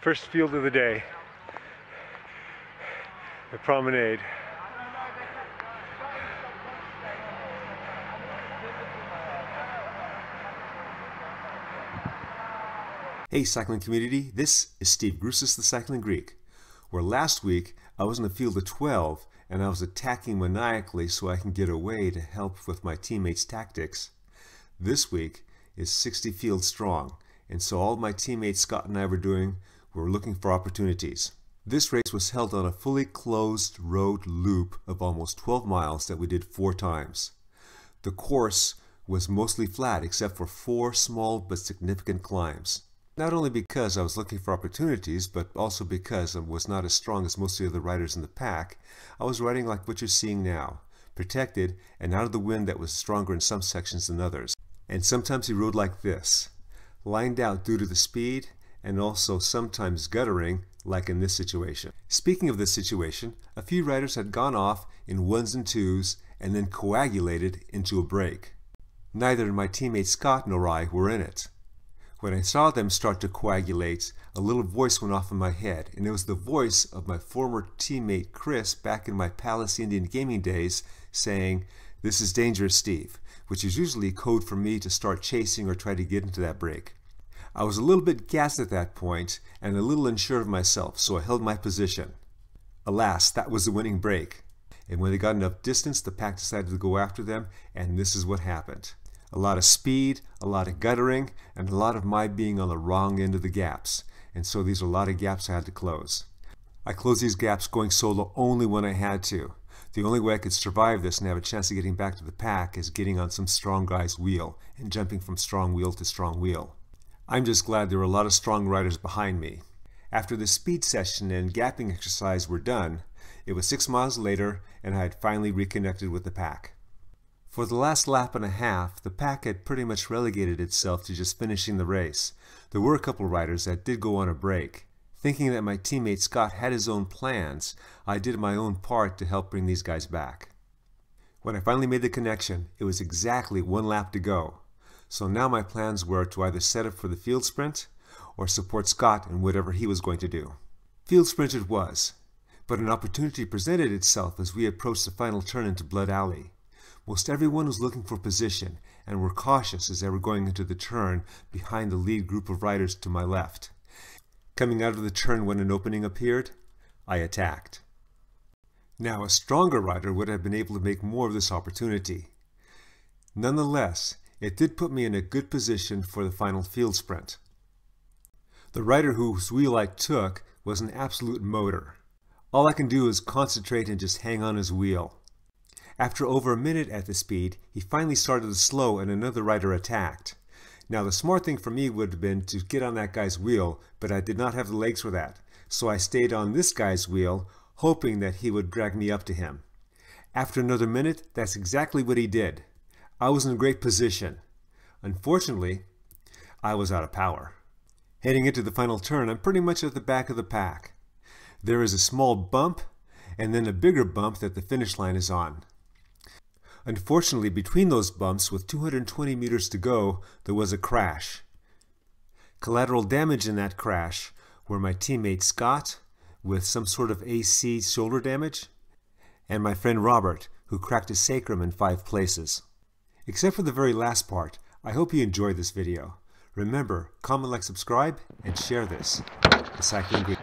First field of the day, the promenade. Hey cycling community, this is Steve Grusis, the Cycling Greek, where last week I was in the field of 12 and I was attacking maniacally so I can get away to help with my teammates' tactics. This week is 60 fields strong, and so all my teammates Scott and I were looking for opportunities. This race was held on a fully closed road loop of almost 12 miles that we did 4 times. The course was mostly flat except for 4 small but significant climbs. Not only because I was looking for opportunities, but also because I was not as strong as most of the other riders in the pack. I was riding like what you're seeing now, protected and out of the wind that was stronger in some sections than others. And sometimes he rode like this, lined out due to the speed, and also sometimes guttering, like in this situation. Speaking of this situation, a few riders had gone off in 1s and 2s and then coagulated into a break. Neither my teammate Scott nor I were in it. When I saw them start to coagulate, a little voice went off in my head, and it was the voice of my former teammate Chris back in my Palace Indian gaming days saying, "This is dangerous, Steve," which is usually code for me to start chasing or try to get into that break. I was a little bit gassed at that point and a little unsure of myself, so I held my position. Alas, that was the winning break. And when they got enough distance, the pack decided to go after them, and this is what happened. A lot of speed, a lot of guttering, and a lot of my being on the wrong end of the gaps. And so these are a lot of gaps I had to close. I closed these gaps going solo only when I had to. The only way I could survive this and have a chance of getting back to the pack is getting on some strong guy's wheel and jumping from strong wheel to strong wheel. I'm just glad there were a lot of strong riders behind me. After the speed session and gapping exercise were done, it was 6 miles later and I had finally reconnected with the pack. For the last lap and a half, the pack had pretty much relegated itself to just finishing the race. There were a couple riders that did go on a break. Thinking that my teammate Scott had his own plans, I did my own part to help bring these guys back. When I finally made the connection, it was exactly 1 lap to go. So now my plans were to either set up for the field sprint or support Scott in whatever he was going to do. Field sprint it was, but an opportunity presented itself as we approached the final turn into Blood Alley. Most everyone was looking for position and were cautious as they were going into the turn behind the lead group of riders to my left. Coming out of the turn when an opening appeared, I attacked. Now a stronger rider would have been able to make more of this opportunity. Nonetheless, it did put me in a good position for the final field sprint. The rider whose wheel I took was an absolute motor. All I can do is concentrate and just hang on his wheel. After over a minute at the speed, he finally started to slow and another rider attacked. Now the smart thing for me would have been to get on that guy's wheel, but I did not have the legs for that. So I stayed on this guy's wheel, hoping that he would drag me up to him. After another minute, that's exactly what he did. I was in a great position. Unfortunately, I was out of power. Heading into the final turn, I'm pretty much at the back of the pack. There is a small bump, and then a bigger bump that the finish line is on. Unfortunately, between those bumps, with 220 meters to go, there was a crash. Collateral damage in that crash were my teammate Scott, with some sort of AC shoulder damage, and my friend Robert, who cracked his sacrum in 5 places. Except for the very last part, I hope you enjoyed this video. Remember, comment, like, subscribe, and share this. The Cycling Greek.